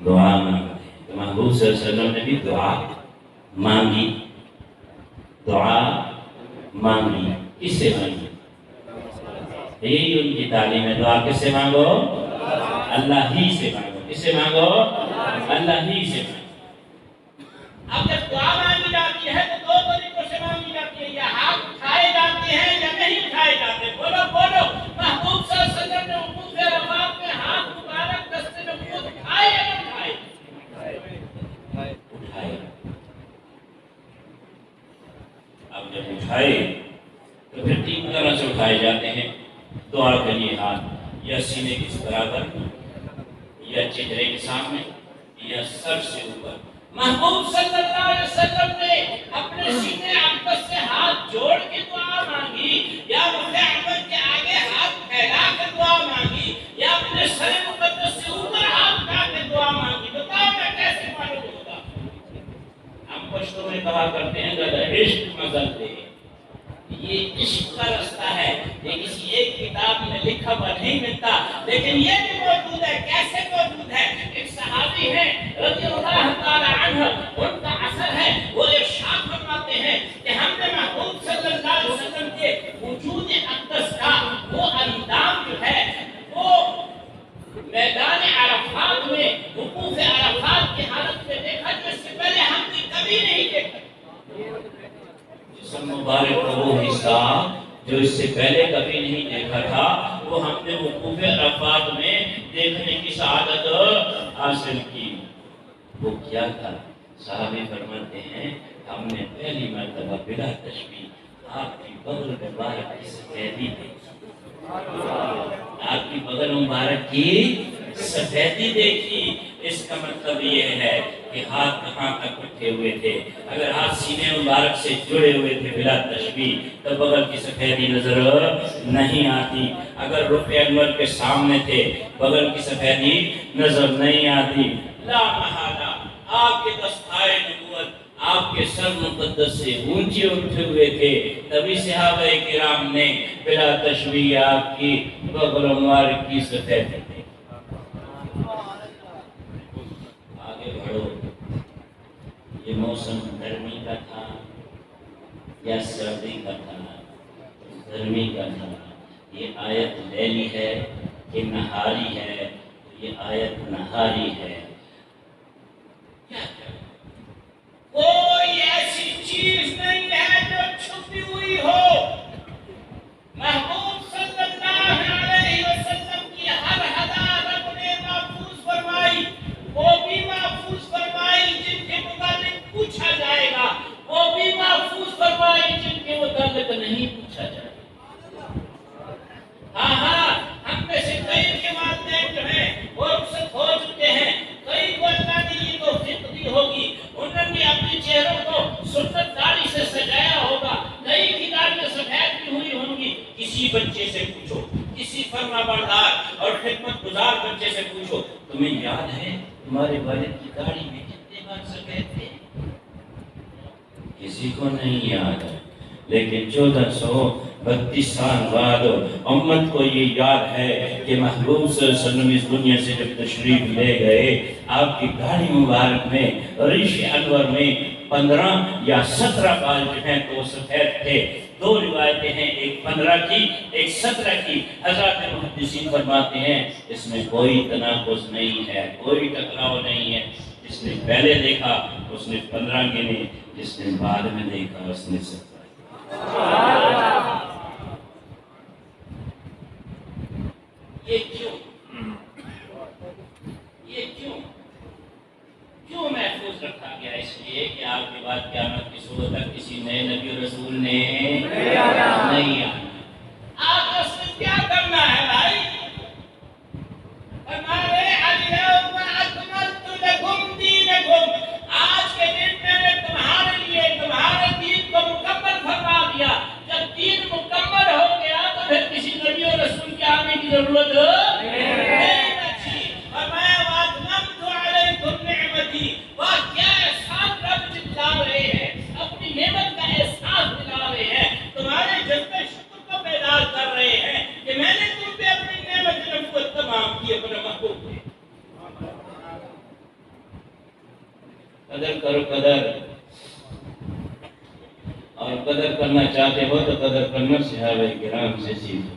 دعا مانگتے ہیں۔ تو محبوب صلی اللہ علیہ وسلم نے بھی دعا مانگی۔ کس سے مانگی؟ یہی ان کی تعلیم ہے، دعا کس سے مانگو؟ اللہ ہی سے مانگو۔ کس سے مانگو؟ اللہ ہی سے مانگو۔ اب جب دعا مانگی جاتی ہے تو 2 طریقوں سے مانگی جاتی ہے، یا ہاتھ اٹھائے جاتے ہیں یا نہیں اٹھائے جاتے۔ بولو محبوب صلی اللہ علیہ وسلم نے وقوف عرفات میں ہاتھ مبارک دستے میں خود اٹھائے یا نہ اٹھائے؟ اٹھائے۔ اب جب اٹھائے تو پھر 3 طرح سے اٹھائے جاتے ہیں دعا کے لیے، ہاتھ یا سینے کے برابر، یا چہرے کے سامنے، یا سر سے اوپر۔ محبوب صلی اللہ علیہ وسلم نے اپنے سینے اقدس سے ہاتھ جوڑ کے دعا مانگی، یا رخ عمل کے آگے ہاتھ پھیلا کر دعا مانگی، یا اپنے سر مقدس سے اوپر ہاتھ اٹھا کے دعا مانگی؟ بتاؤ میں کیسے معلوم ہوگا؟ ہم پشتوں میں کہا کرتے ہیں کہ عشق مزل دے، یہ عشق کا رستہ ہے، یہ کسی ایک کتاب میں لکھا ہوا نہیں ملتا، لیکن یہ بھی موجود ہے۔ کیسے موجود ہے؟ ایک صحابی ہیں رضی اللہ تعالی عنہ، ان کا اثر ہے، وہ ارشاد فرماتے ہیں کہ ہم نے محبوب صلی اللہ علیہ وسلم کے وجود اقدس کا وہ اندام جو ہے وہ میدان عرفات میں وقوف عرفات کی حالت میں دیکھا، جو اس سے پہلے ہم نے کبھی نہیں دیکھا۔ جسم مبارک کا وہ حصہ جو اس سے پہلے کبھی نہیں دیکھا تھا، وہ ہم نے وقوف عرفات میں دیکھنے کی سعادت حاصل کی۔ وہ کیا تھا؟ صحابی فرماتے ہیں ہم نے پہلی مرتبہ بلا تشبیہ آپ کی بغل مبارک کی سفیدی دیکھی، آپ کی بغل مبارک کی سفیدی دیکھی۔ اس کا مطلب یہ ہے کہ ہاتھ کہاں تک اٹھے ہوئے تھے؟ اگر ہاتھ سینے مبارک سے جڑے ہوئے تھے بلا تشبیہ تو بغل کی سفیدی نظر نہیں آتی۔ اگر رخ انور کے سامنے تھے بغل کی سفیدی نظر نہیں آتی۔ لا محالہ آپ کے دستائے نبوت آپ کے سر مقدس سے اونچے اٹھے ہوئے تھے، تبھی صحابہ کرام نے بلا تشبیہ آپ کی بغل مبارک کی سفیدی دیکھی۔ آگے بڑھو، یہ موسم گرمی کا تھا یا سردی کا تھا؟ گرمی کا تھا۔ یہ آیت لیلی ہے کہ نہاری ہے؟ یہ آیت نہاری ہے۔ کوئی ایسی چیز نہیں ہے جو چھپی ہوئی ہو۔ محبوب صلی اللہ علیہ وسلم کی ہر ادا رب نے محفوظ فرمائی، وہ بھی محفوظ فرمائی جن کے متعلق پوچھا جائے گا، وہ بھی محفوظ فرمائی جن کے متعلق نہیں پوچھا جائے گا۔ ہاں ہم میں سے کئی کے والدین جو ہیں وہ رخصت ہو چکے ہیں، کئی کو اللہ نے یہ توفیق دی ہوگی، انہوں نے اپنے چہروں کو سنت داڑھی سے سجایا ہوگا، کئی کی داڑھیاں سفید بھی ہوئی ہوں گی۔ کسی بچے سے پوچھو، کسی فرما بردار اور خدمت گزار بچے سے پوچھو، تمہیں یاد ہے تمہارے والد کی داڑھی میں کتنے بار سفید تھے؟ کسی کو نہیں یاد ہے، لیکن 1432 سال بعد امت کو یہ یاد ہے کہ محبوب صلی اللہ علیہ وسلم اس دنیا سے جب تشریف لے گئے، آپ کی داڑھی مبارک میں ریش انور میں 15 یا 17 بال جو ہیں تو سفید تھے۔ دو روایتیں ہیں، ایک 15 کی ایک 17 کی۔ حضرات محدثین فرماتے ہیں اس میں کوئی تناقض نہیں ہے، کوئی ٹکراؤ نہیں ہے۔ جس نے پہلے دیکھا اس نے 15 گنے، جس نے بعد میں دیکھا اس نے 17۔ یہ کیوں محفوظ رکھا گیا؟ اس لیے کہ آپ کے بعد قیامت کی صبح تک کسی نئے نبی رسول نے نہیں آنا۔ آپ اس میں کیا کرنا ہے بھائی؟ ہمارے الیوم اکملت لکم دینکم، آج کے دن میں نے تمہارے لیے تمہارے دین کو مکمل فرما دیا۔ جب دین مکمل ہو گیا تو پھر کسی نبی اور رسول کے آنے کی ضرورت نہیں بچی۔ اور میں واتممت علیکم نعمتی، وہ کیا احسان رب جتلا رہے ہیں، اپنی نعمت کا احساس دلا رہے ہیں، تمہارے جذبے شکر کو بیدار کر رہے ہیں کہ میں نے تم پہ اپنی نعمت نبوت تمام کی اپنے محبوب نے۔ قدر کرو قدر، اور قدر کرنا چاہتے ہو تو قدر کرنا صحابہ کرام سے سیکھو۔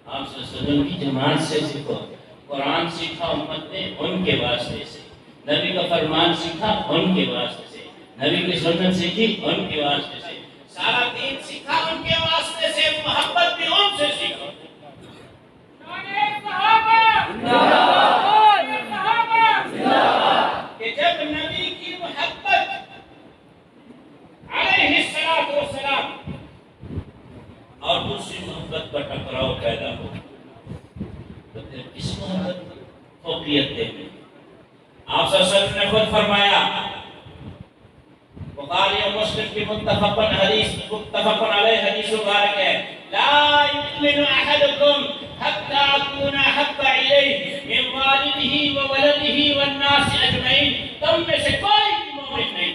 آپ صلی اللہ علیہ وسلم کی جماعت سے سیکھو۔ قرآن سیکھا امت نے ان کے واسطے سے، نبی کا فرمان سیکھا ان کے واسطے سے، نبی کی سنت سیکھی ان کے واسطے سے، سارا دین سیکھا ان کے واسطے سے، محبت بھی ان سے سیکھو۔ کہ جب نبی کی محبت علیہ السلام اور دوسری محبت کا ٹکراؤ پیدا ہو تو پھر کس محبت فوقیت دے گی؟ آپ صلی اللہ علیہ وسلم نے خود فرمایا، بخاری اور مسلم کی متفق علیہ حدیث مبارک ہے، لا یؤمن احدکم حتی اکون احب الیہ من والدہ وولدہ والناس اجمعین، تم میں سے کوئی بھی مومن نہیں۔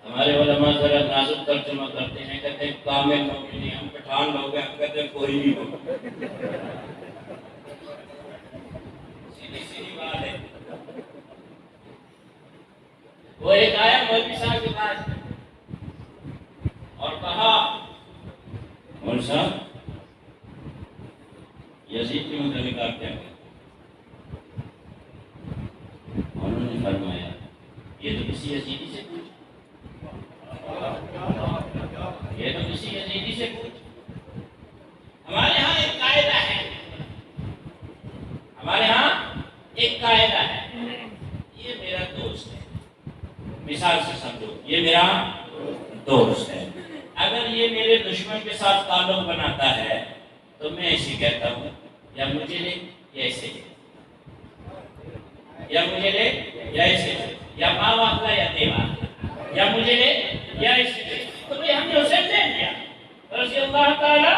ہمارے علماء ذرا نازک ترجمہ کرتے ہیں، کہتے ہیں کامل مومن نہیں، ہم پٹھان لوگ ہیں، ہم کہتے ہیں کوئی نہیں ہوگا۔ سیدھی بات ہے۔ وہ ایک آیا مولوی صاحب کے پاس اور کہا، مولوی صاحب یزید کے متعلق آپ کیا کہتے ہیں؟ انہوں نے فرمایا یہ تو کسی یزیدی سے پوچھ، یہ تو کسی یزیدی سے پوچھ۔ ہمارے ہاں ایک میرا دوست ہے. اگر یہ میرے دشمن کے ساتھ تعلق بناتا ہے تو میں ایسے کہتا ہوں یا مجھے لے یا ایسے لے, یا مجھے لے یا ایسے لے, یا ماں واقعہ یا دے واقعہ, یا مجھے لے یا ایسے لے. تو بھئی ہم نے اسے لے لیا رضی اللہ تعالیٰ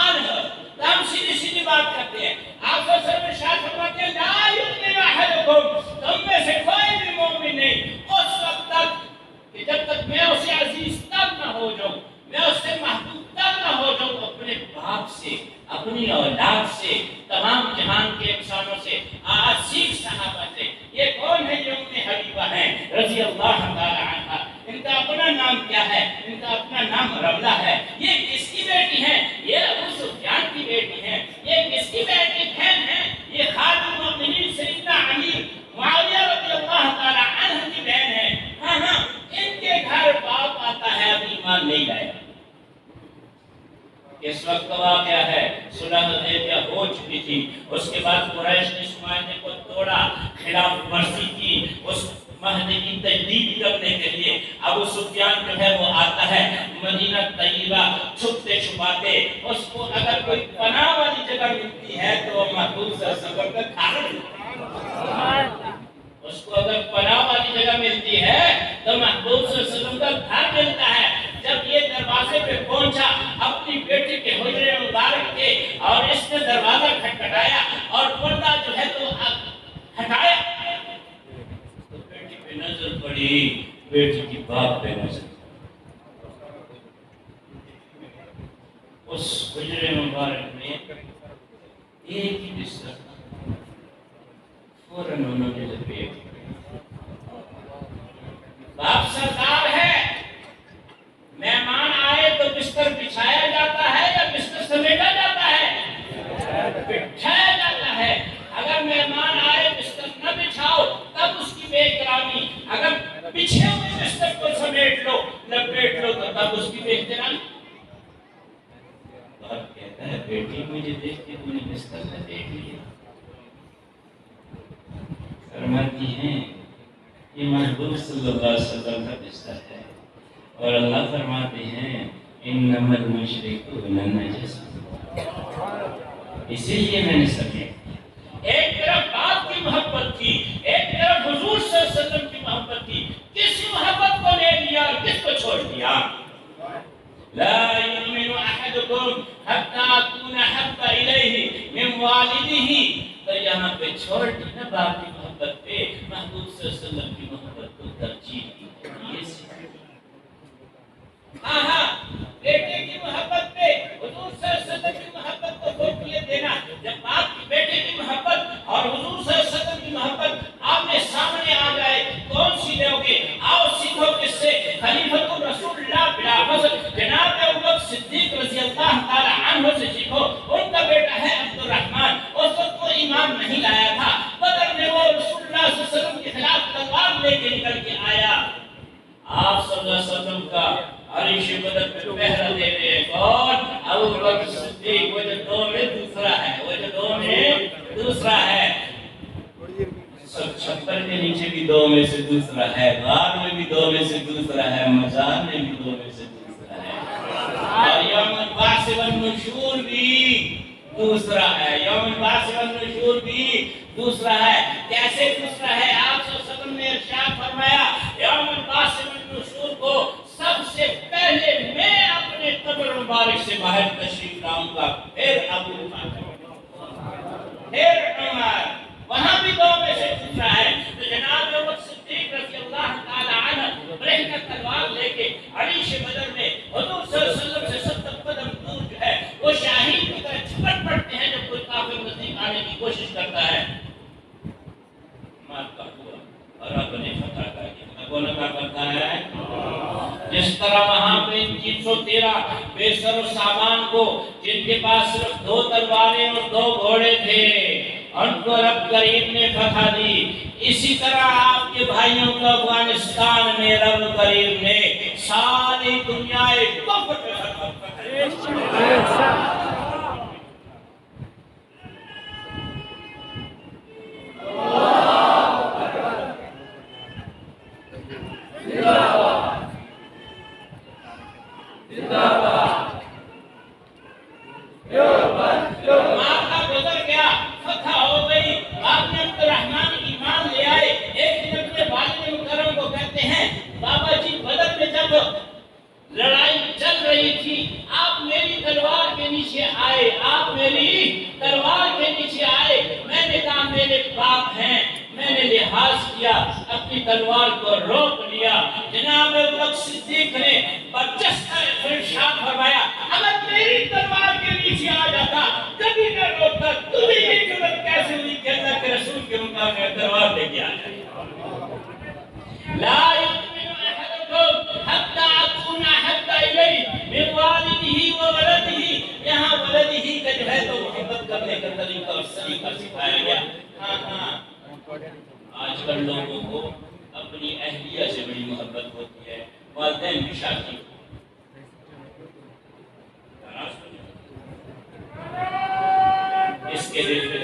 عنہ. ہم سیدھی سیدھی بات کرتے ہیں. آپ صلی اللہ علیہ وسلم ارشاد فرماتے ہیں لا یؤمن احدکم, تم میں سے کوئی بھی مومن نہیں اس وقت تک کہ جب تک میں اسے عزیز تب نہ ہو جاؤں, میں اس سے محبوب تب نہ ہو جاؤں اپنے باپ سے, اپنی اولاد سے, تمام جہان کے انسانوں سے, آسیق صحابہ سے. یہ کون ہے؟ یہ ام حبیبہ ہیں رضی اللہ تعالی عنہ. ان کا اپنا نام کیا ہے؟ ان کا اپنا نام رملہ ہے. یہ کس کی بیٹی ہیں؟ یہ ابو سفیان کی بیٹی ہیں. یہ کس کی بیٹی بہن ہیں؟ یہ خاتم المؤمنین سیدنا علی معاویہ رضی اللہ تعالی عنہ کی بہن ہے. ہاں ہاں, ان کے گھر باپ آتا ہے ابھی ایمان نہیں لایا. اس وقت کا واقعہ ہے صلح حدیبیہ ہو چکی تھی. اس کے بعد قریش نے اس معاہدے کو توڑا, خلاف ورزی کی اس معاہدے کی تجدید کرنے کے لیے. ابو سفیان جو ہے وہ آتا ہے مدینہ طیبہ چھپتے چھپاتے. اس کو اگر کوئی پناہ والی جگہ ملتی ہے تو محبوب صلی اللہ علیہ وسلم کا گھر, اس کو اگر پناہ والی جگہ ملتی ہے تو محبوب صلی اللہ علیہ وسلم کا گھر ملتا ہے. جب یہ دروازے پہ پہنچا اپنی بیٹی کے حجرے مبارک کے, اور اس نے دروازہ کھٹکھٹایا اور پردہ جو ہے تو ہٹایا, تو بیٹی پہ نظر پڑی, بیٹی کی باپ پہ نظر. اس حجرے مبارک میں ایک ہی بستر تھا, فوراً انہوں نے لپیٹ. باپ سردار ہے, مہمان آئے تو بستر بچھایا جاتا ہے یا بستر سمیٹا جاتا ہے؟ بچھایا جاتا ہے. اگر مہمان آئے بستر نہ بچھاؤ تب اس کی بے احترامی, اگر بچھے ہوئے بستر کو سمیٹ لو لپیٹ لو تو تب اس کی بے احترامی. باپ کہتا ہے بیٹی مجھے دیکھ کے تم نے بستر نہ دیکھ لیا. فرماتی ہیں یہ محبوب صلی اللہ علیہ وسلم کا بستر ہے, اور اللہ فرماتے ہیں انما المشرکون نجس, اسی لیے میں نے سمجھا. ایک طرف باپ کی محبت تھی, ایک طرف حضور صلی اللہ علیہ وسلم کی محبت تھی. کس محبت کو لے لیا اور کس کو چھوڑ دیا؟ لا يؤمن احدكم حتى اكون احب اليه من والده. تو یہاں پہ چھوڑ دی نا باپ کی محبت پہ, محبوب صلی اللہ علیہ وسلم کی محبت کو ترجیح دی. ہاں ہاں, بیٹے کی محبت پہ حضور صلی اللہ علیہ وسلم کی محبت کو فوقیت دینا. جب باپ کی بیٹے کی محبت اور حضور صلی اللہ علیہ وسلم کی محبت آمنے سامنے آ جائے, کون سی لو گے؟ آؤ سیکھو کس سے؟ خلیفۃ رسول اللہ بلا فضل جناب ابوبکر صدیق رضی اللہ تعالی عنہ سے سیکھو. ان کا بیٹا ہے عبد الرحمن, اس وقت وہ ایمان نہیں لایا تھا. بدر میں وہ رسول اللہ صلی اللہ علیہ وسلم کے خلاف تلوار لے کے نکل کے آیا. آپ صلی اللہ علیہ وسلم کا عریش بدر پہ پہرا دے رہے ہیں کون؟ ابوبکر صدیق. وہ جو دو میں دوسرا ہے, وہ جو دو میں دوسرا ہے. سب چھپر کے نیچے بھی دو میں سے دوسرا ہے, غار میں بھی دو میں سے دوسرا ہے, مزار میں بھی دو میں سے دوسرا ہے, اور یوم البعث والنشور بھی دوسرا ہے. یوم البعث والنشور بھی دوسرا ہے. کیسے دوسرا ہے؟ آپ صلی اللہ علیہ وسلم نے ارشاد فرمایا یوم البعث والنشور کو سب سے پہلے میں اپنے قبر مبارک سے باہر تشریف لاؤں گا, پھر ابو بکر, پھر عمر. وہاں بھی دو میں سے دوسرا ہے. تو جناب ابوبکر صدیق رضی اللہ تعالی عنہ بریک تلوار لے کے عریش بدر میں حضور صلی اللہ علیہ وسلم سے 70 قدم دور جو ہے وہ شاہین کی طرح چھپٹ پڑتے ہیں. جب کوئی کافر نزدیک آنے کی کوشش کرتا ہے, مار کا ہوا اور اپنے فتح کا وہ نہ کرتا ہے. جس طرح وہاں پہ 313 بے سر و سامان کو, جن کے پاس صرف 2 تلواریں اور 2 گھوڑے تھے, ان کو رب کریم نے فتح دی. اسی طرح آپ کے بھائیوں کو افغانستان میں رب کریم نے ساری دنیا کفر پہ فتح دی. اپنی تلوار کو روک لیا. جناب ابوبکر صدیق نے برجستہ ارشاد فرمایا اگر میری تلوار کے نیچے آ جاتا کبھی نہ روکتا. تمہیں یہ جرأت کیسے ہوئی کہ اللہ کے رسول کے مقابلے تلوار لے کے آ جائے؟ لا يؤمن احدكم حتى اكون احب اليه من والده وولده. یہاں ولده کا جو ہے تو محبت کرنے کا طریقہ اور سلیقہ سکھایا گیا. آج کل لوگوں کو اپنی اہلیہ سے بڑی محبت ہوتی ہے. والدین کی شادی اس کے دل میں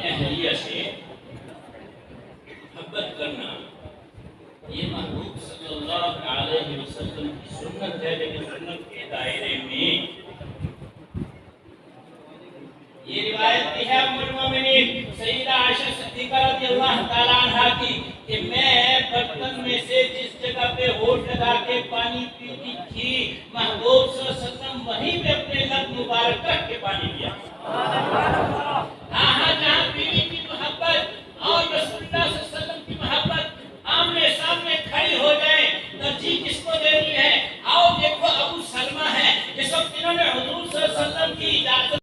اہلیہ سے محبت کرنا یہ محبوب صلی اللہ علیہ وسلم کی سنت ہے. لیکن سنت کے دائرے میں یہ روایت بھی ہے ام المومنین سیدہ عائشہ صدیقہ رضی اللہ تعالی عنہا کی کہ میں برتن میں سے جس جگہ پہ ہونٹ لگا کے پانی پیتی تھی محبوب صلی اللہ علیہ وسلم وہیں پہ اپنے لب مبارک رکھ کے پانی پیا